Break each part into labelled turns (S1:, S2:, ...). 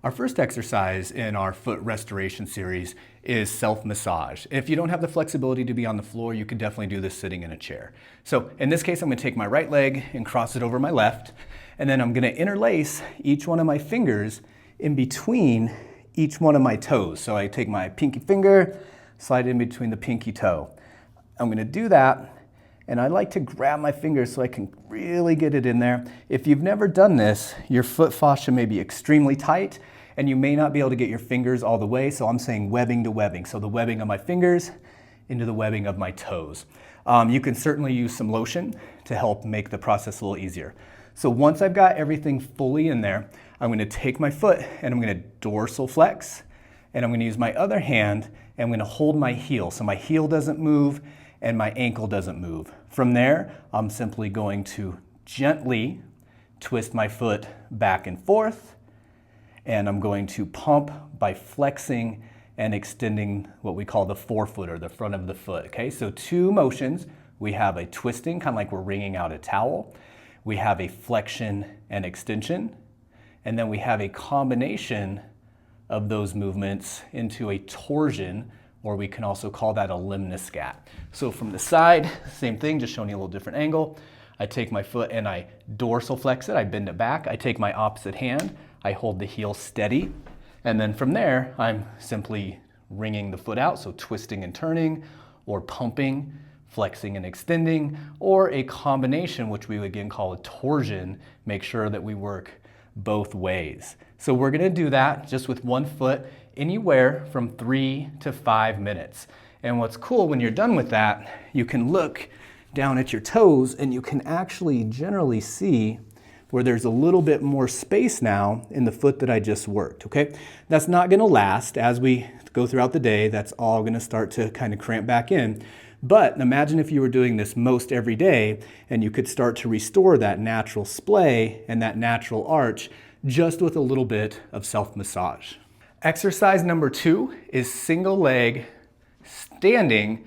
S1: Our first exercise in our foot restoration series is self-massage. If you don't have the flexibility to be on the floor, you can definitely do this sitting in a chair. So in this case, I'm gonna take my right leg and cross it over my left, and then I'm gonna interlace each one of my fingers in between each one of my toes. So I take my pinky finger, slide it in between the pinky toe. I'm gonna do that, and I like to grab my fingers so I can really get it in there. If you've never done this, your foot fascia may be extremely tight and you may not be able to get your fingers all the way, so I'm saying webbing to webbing. So the webbing of my fingers into the webbing of my toes. You can certainly use some lotion to help make the process a little easier. So once I've got everything fully in there, I'm gonna take my foot and I'm gonna dorsal flex, and I'm gonna use my other hand and I'm gonna hold my heel. So my heel doesn't move and my ankle doesn't move. From there, I'm simply going to gently twist my foot back and forth, and I'm going to pump by flexing and extending what we call the forefoot or the front of the foot, okay? So two motions. We have a twisting, kind of like we're wringing out a towel. We have a flexion and extension, and then we have a combination of those movements into a torsion, or we can also call that a lemniscat. So from the side, same thing, just showing you a little different angle. I take my foot and I dorsal flex it, I bend it back. I take my opposite hand, I hold the heel steady, and then from there, I'm simply wringing the foot out, so twisting and turning, or pumping, flexing and extending, or a combination, which we would again call a torsion. Make sure that we work both ways. So we're gonna do that just with one foot, anywhere from 3 to 5 minutes. And what's cool when you're done with that, you can look down at your toes and you can actually generally see where there's a little bit more space now in the foot that I just worked, okay? That's not gonna last. As we go throughout the day, that's all gonna start to kind of cramp back in. But imagine if you were doing this most every day and you could start to restore that natural splay and that natural arch just with a little bit of self-massage. Exercise number 2 is single leg standing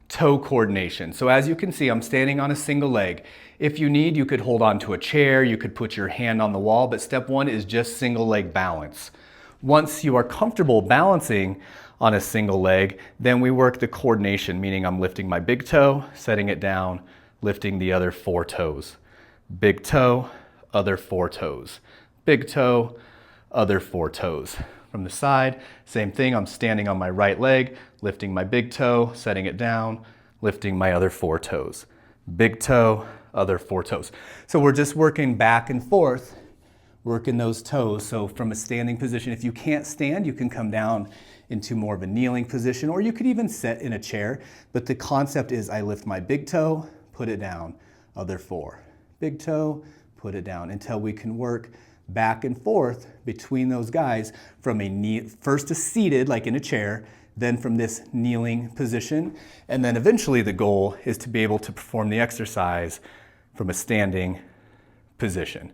S1: toe coordination. So as you can see, I'm standing on a single leg. If you need, you could hold on to a chair, you could put your hand on the wall, but step 1 is just single leg balance. Once you are comfortable balancing on a single leg, then we work the coordination, meaning I'm lifting my big toe, setting it down, lifting the other 4 toes. Big toe, other 4 toes. Big toe, other 4 toes. From the side, same thing, I'm standing on my right leg, lifting my big toe, setting it down, lifting my other 4 toes. Big toe, other 4 toes. So we're just working back and forth, working those toes. So from a standing position, if you can't stand, you can come down into more of a kneeling position, or you could even sit in a chair. But the concept is I lift my big toe, put it down, other 4. Big toe, put it down, until we can work back and forth between those guys from a first a seated, like in a chair, then from this kneeling position. And then eventually the goal is to be able to perform the exercise from a standing position.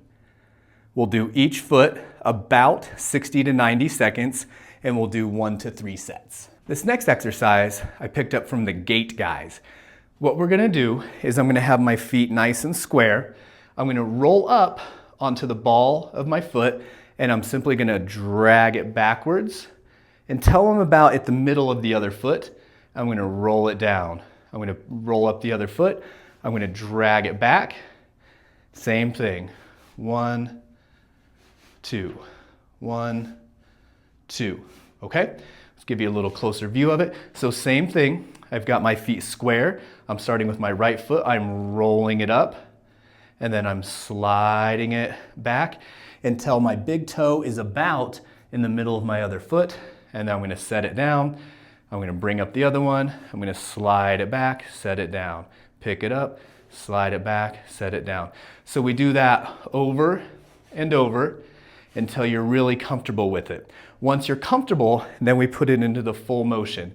S1: We'll do each foot about 60 to 90 seconds, and we'll do 1 to 3 sets. This next exercise I picked up from the gait guys. What we're gonna do is I'm gonna have my feet nice and square. I'm gonna roll up onto the ball of my foot, and I'm simply gonna drag it backwards until I'm about at the middle of the other foot. I'm gonna roll it down. I'm gonna roll up the other foot. I'm gonna drag it back. Same thing. 1, 2, 1, 2. Okay? Let's give you a little closer view of it. So same thing. I've got my feet square. I'm starting with my right foot. I'm rolling it up, and then I'm sliding it back until my big toe is about in the middle of my other foot, and then I'm gonna set it down. I'm gonna bring up the other one. I'm gonna slide it back, set it down. Pick it up, slide it back, set it down. So we do that over and over until you're really comfortable with it. Once you're comfortable, then we put it into the full motion.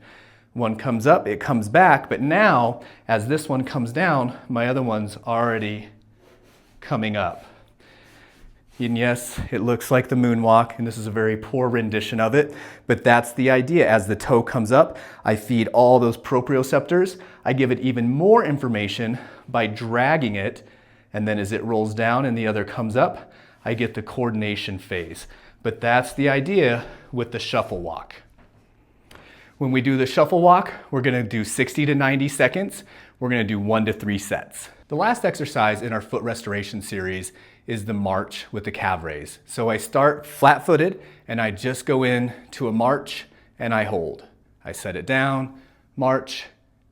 S1: One comes up, it comes back, but now, as this one comes down, my other one's already coming up. And yes, it looks like the moonwalk, and this is a very poor rendition of it, but that's the idea. As the toe comes up, I feed all those proprioceptors. I give it even more information by dragging it, and then as it rolls down and the other comes up, I get the coordination phase. But that's the idea with the shuffle walk. When we do the shuffle walk, we're gonna do 60 to 90 seconds. We're gonna do 1 to 3 sets. The last exercise in our foot restoration series is the march with the calf raise. So I start flat-footed and I just go in to a march and I hold. I set it down, march,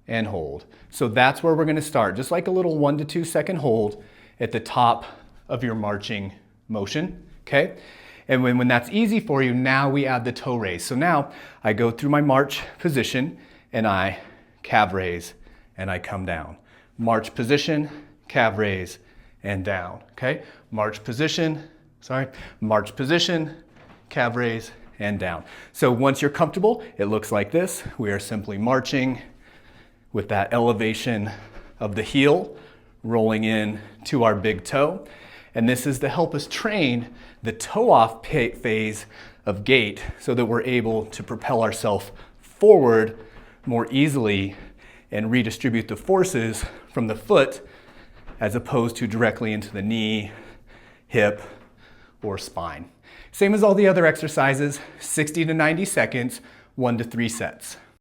S1: and hold. So that's where we're gonna start, just like a little 1 to 2 second hold at the top of your marching motion, okay? And when that's easy for you, now we add the toe raise. So now I go through my march position and I calf raise and I come down. March position, calf raise, and down, okay? March position, calf raise, and down. So once you're comfortable, it looks like this. We are simply marching with that elevation of the heel, rolling in to our big toe. And this is to help us train the toe off phase of gait so that we're able to propel ourselves forward more easily and redistribute the forces from the foot as opposed to directly into the knee, hip, or spine. Same as all the other exercises, 60 to 90 seconds, 1 to 3 sets.